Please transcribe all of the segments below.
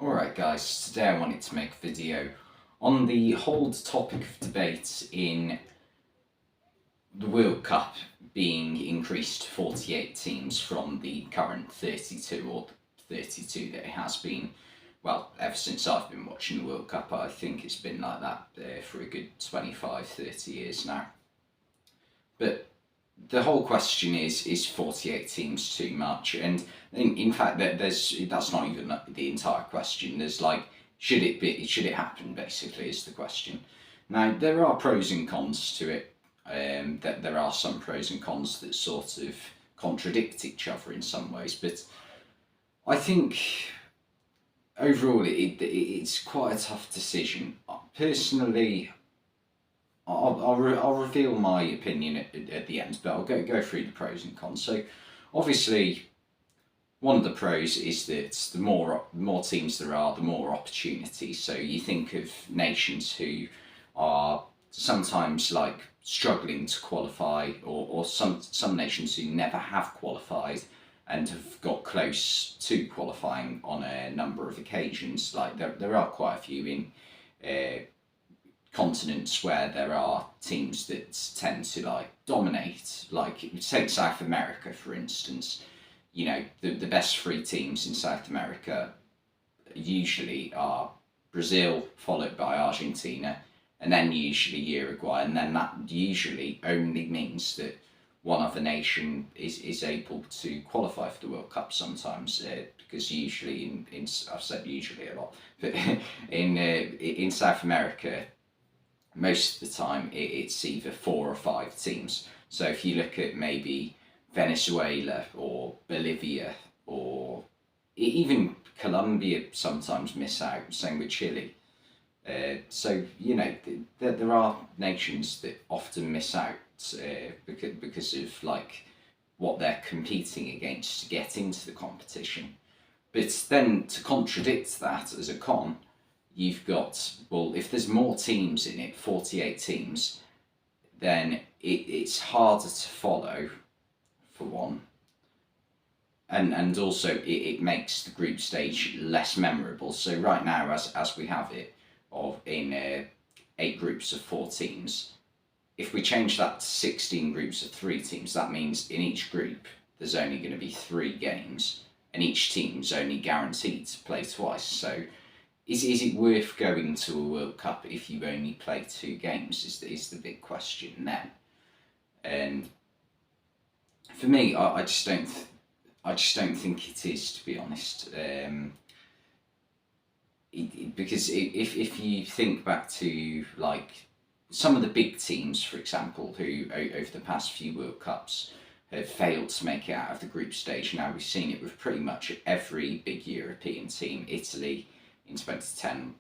Alright guys, today I wanted to make a video on the whole topic of debate in the World Cup being increased to 48 teams from the current 32 or 32 that it has been, well, ever since I've been watching the World Cup. I think it's been like that for a good 25-30 years now. But the whole question is 48 teams too much? And in fact, that's not even the entire question. There's like, should it happen, basically, is the question. Now, there are pros and cons to it. That there are some pros and cons that sort of contradict each other in some ways, but I think overall it's quite a tough decision. Personally, I'll reveal my opinion at the end, but I'll go through the pros and cons. So, obviously, one of the pros is that the more teams there are, the more opportunities. So you think of nations who are sometimes like struggling to qualify, or some nations who never have qualified and have got close to qualifying on a number of occasions. Like there are quite a few in continents where there are teams that tend to like dominate. Like take South America for instance. You know, the best three teams in South America usually are Brazil, followed by Argentina, and then usually Uruguay, and then that usually only means that one other nation is able to qualify for the World Cup sometimes, because usually in I've said usually a lot, but in South America, most of the time it's either 4 or 5 teams. So if you look at maybe Venezuela or Bolivia or even Colombia sometimes miss out, same with Chile. So, you know, there are nations that often miss out because of like what they're competing against to get into the competition. But then to contradict that as a con, you've got, well, if there's more teams in it, 48 teams, then it's harder to follow, for one. And also it makes the group stage less memorable. So right now, as we have it, in 8 groups of 4 teams, if we change that to 16 groups of 3 teams, that means in each group there's only going to be 3 games, and each team's only guaranteed to play twice. So is it worth going to a World Cup if you only play 2 games? Is the big question then. And for me, I just don't think it is, to be honest. Because if you think back to like some of the big teams, for example, who over the past few World Cups have failed to make it out of the group stage. Now we've seen it with pretty much every big European team. Italy in 2010,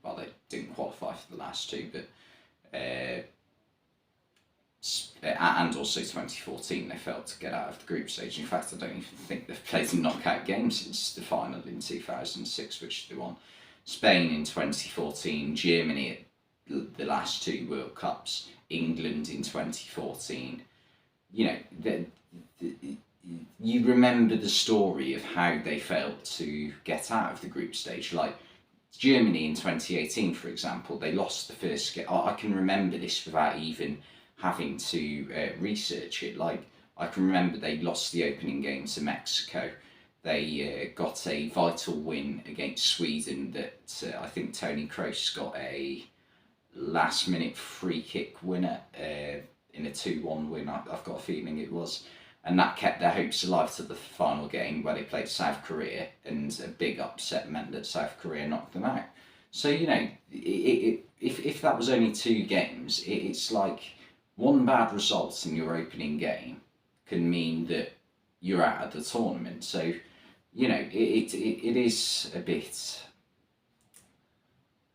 well, they didn't qualify for the last 2, but and also 2014 they failed to get out of the group stage. In fact, I don't even think they've played a knockout game since the final in 2006, which they won. Spain in 2014, Germany at the last 2 World Cups, England in 2014. You know, you remember the story of how they failed to get out of the group stage. Like Germany in 2018, for example, they lost the first game. I can remember this without even having to research it. Like I can remember they lost the opening game to Mexico. They got a vital win against Sweden that I think Toni Kroos got a last-minute free kick winner in a 2-1 win. I've got a feeling it was, and that kept their hopes alive to the final game where they played South Korea, and a big upset meant that South Korea knocked them out. So you know, if that was only 2 games, it's like one bad result in your opening game can mean that you're out of the tournament. So, you know, it is a bit.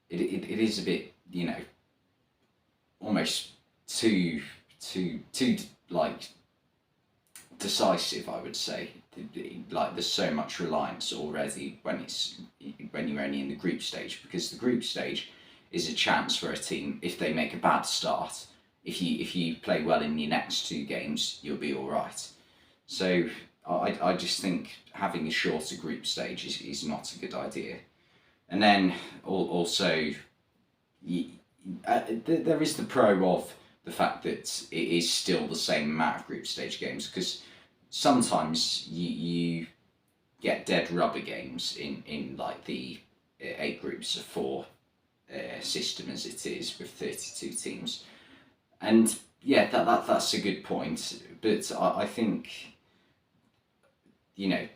It is a bit, you know, almost too like decisive, I would say. Like there's so much reliance already when you're only in the group stage, because the group stage is a chance for a team, if they make a bad start, if you play well in your next 2 games, you'll be all right. So I just think having a shorter group stage is not a good idea. And then also, there is the pro of the fact that it is still the same amount of group stage games, because sometimes you get dead rubber games in like the 8 groups of 4 system as it is with 32 teams. And yeah, that's a good point. But I think, you know,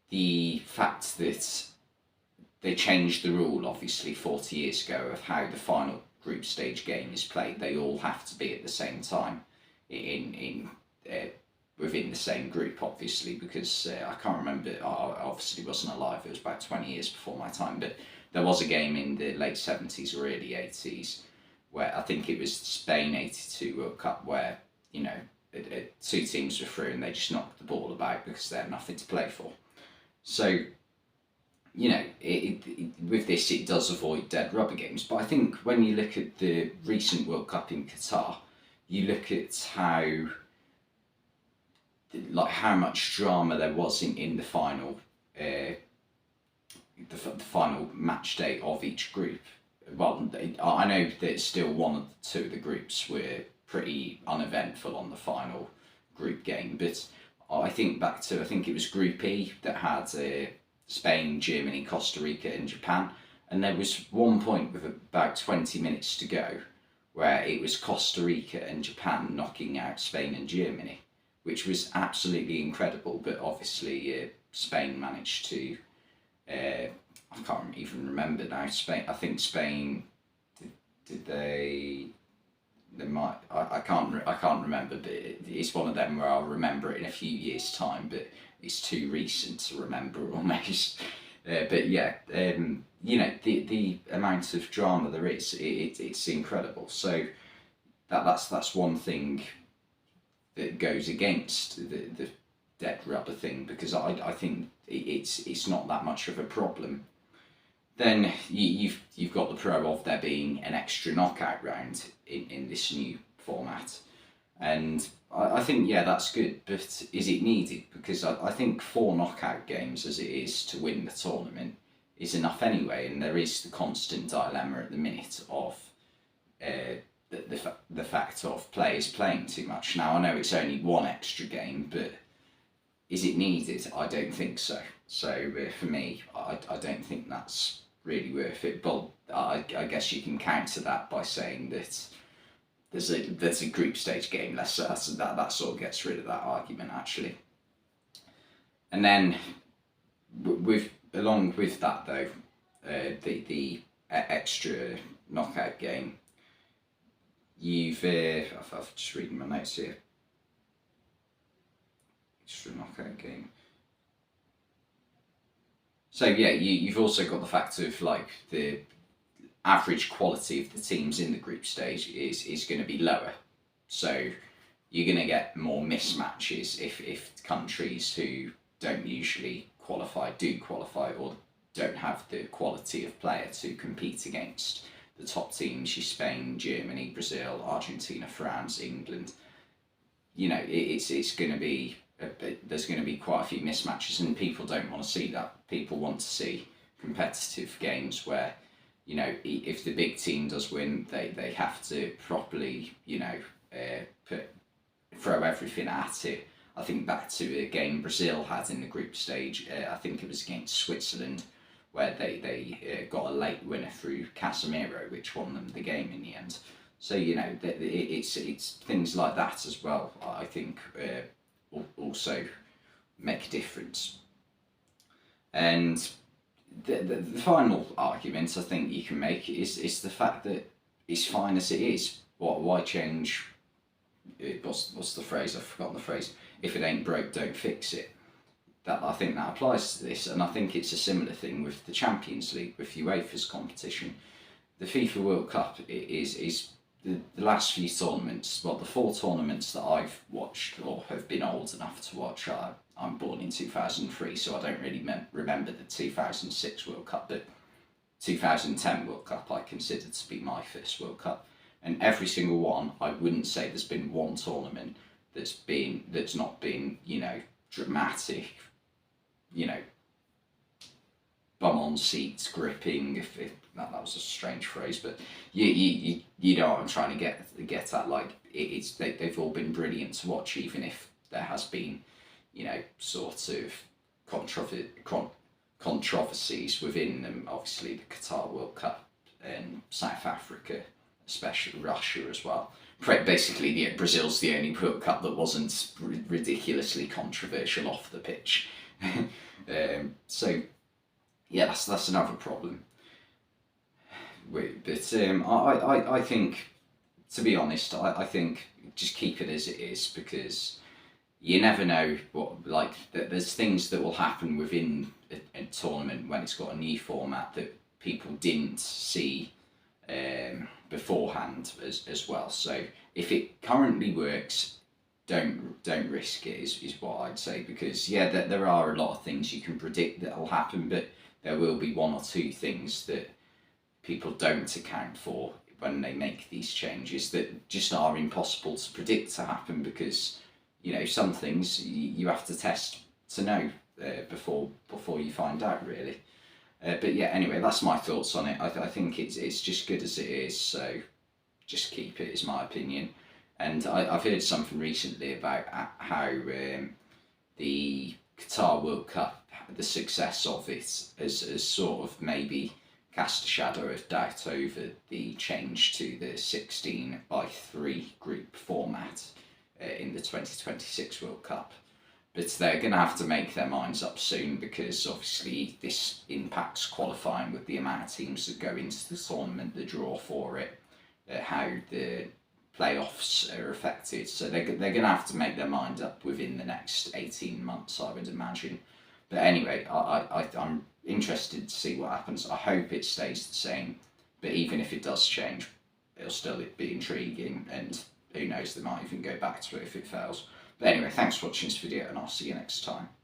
the fact that they changed the rule obviously 40 years ago of how the final group stage game is played. They all have to be at the same time in within the same group, obviously, because I can't remember. I obviously wasn't alive. It was about 20 years before my time, but there was a game in the late 70s or early 80s where I think it was Spain 82 World Cup where, you know, 2 teams were through and they just knocked the ball about because they had nothing to play for. So, you know, with this, it does avoid dead rubber games. But I think when you look at the recent World Cup in Qatar, you look at how much drama there was in the final, the final match day of each group. Well, I know that still one of the 2 of the groups were pretty uneventful on the final group game, but I think back to, I think it was Group E that had Spain, Germany, Costa Rica, and Japan, and there was one point with about 20 minutes to go where it was Costa Rica and Japan knocking out Spain and Germany, which was absolutely incredible. But obviously, Spain managed to. I can't even remember now. Spain. I think Spain. Did they? They might. I can't. I can't remember. But it's one of them where I'll remember it in a few years' time. But it's too recent to remember almost. But yeah, you know, the amount of drama there is, it's incredible. So that's one thing that goes against the dead rubber thing, because I think it's not that much of a problem. Then you've got the pro of there being an extra knockout round in this new format, and I think, yeah, that's good, but is it needed? Because I think 4 knockout games as it is to win the tournament is enough anyway, and there is the constant dilemma at the minute of the fact of players playing too much. Now, I know it's only 1 extra game, but is it needed? I don't think so. So for me, I don't think that's really worth it. But I guess you can counter that by saying that there's a group stage game less, so that sort of gets rid of that argument actually. And then along with that though, the extra knockout game, you've I'm just reading my notes here. Extra knockout game. So yeah, you've also got the fact of like the average quality of the teams in the group stage is going to be lower. So you're going to get more mismatches if countries who don't usually do qualify or don't have the quality of player to compete against the top teams, your Spain, Germany, Brazil, Argentina, France, England. You know, it's going to be there's going to be quite a few mismatches, and people don't want to see that. People want to see competitive games where, you know, if the big team does win, they have to properly, you know, throw everything at it. I think back to a game Brazil had in the group stage. I think it was against Switzerland, where they got a late winner through Casemiro, which won them the game in the end. So, you know, it's things like that as well, I think, also make a difference. And the final argument I think you can make is the fact that it's fine as it is. Why change? What's the phrase? I've forgotten the phrase. If it ain't broke, don't fix it. That, I think that applies to this, and I think it's a similar thing with the Champions League, with UEFA's competition. The FIFA World Cup is the last few tournaments. Well, the 4 tournaments that I've watched or have been old enough to watch. I'm born in 2003, so I don't really remember the 2006 World Cup, but 2010 World Cup I consider to be my first World Cup. And every single one, I wouldn't say there's been one tournament that's not been, you know, dramatic, you know, bum on seats gripping. If that was a strange phrase, but you know what I'm trying to get at. Like they've all been brilliant to watch, even if there has been, you know, sort of controversies within them. Obviously, the Qatar World Cup and South Africa, especially Russia as well. Basically, yeah, Brazil's the only World Cup that wasn't ridiculously controversial off the pitch. So yeah, that's another problem. But I think, to be honest, I think just keep it as it is, because you never know what, like, there's things that will happen within a tournament when it's got a new format that people didn't see beforehand as well. So if it currently works, don't risk it is what I'd say, because yeah, there are a lot of things you can predict that will happen, but there will be one or two things that people don't account for when they make these changes that just are impossible to predict to happen, because you know, some things you have to test to know before you find out, really. But yeah, anyway, that's my thoughts on it. I think it's just good as it is, so just keep it, is my opinion. And I've heard something recently about how the Qatar World Cup, the success of it, has sort of maybe cast a shadow of doubt over the change to the 16-by-3 group format in the 2026 World Cup. But they're going to have to make their minds up soon, because obviously this impacts qualifying with the amount of teams that go into the tournament, the draw for it, how the playoffs are affected. So they're going to have to make their mind up within the next 18 months, I would imagine. But anyway, I'm interested to see what happens. I hope it stays the same, but even if it does change, it'll still be intriguing, and who knows, they might even go back to it if it fails. But anyway, thanks for watching this video, and I'll see you next time.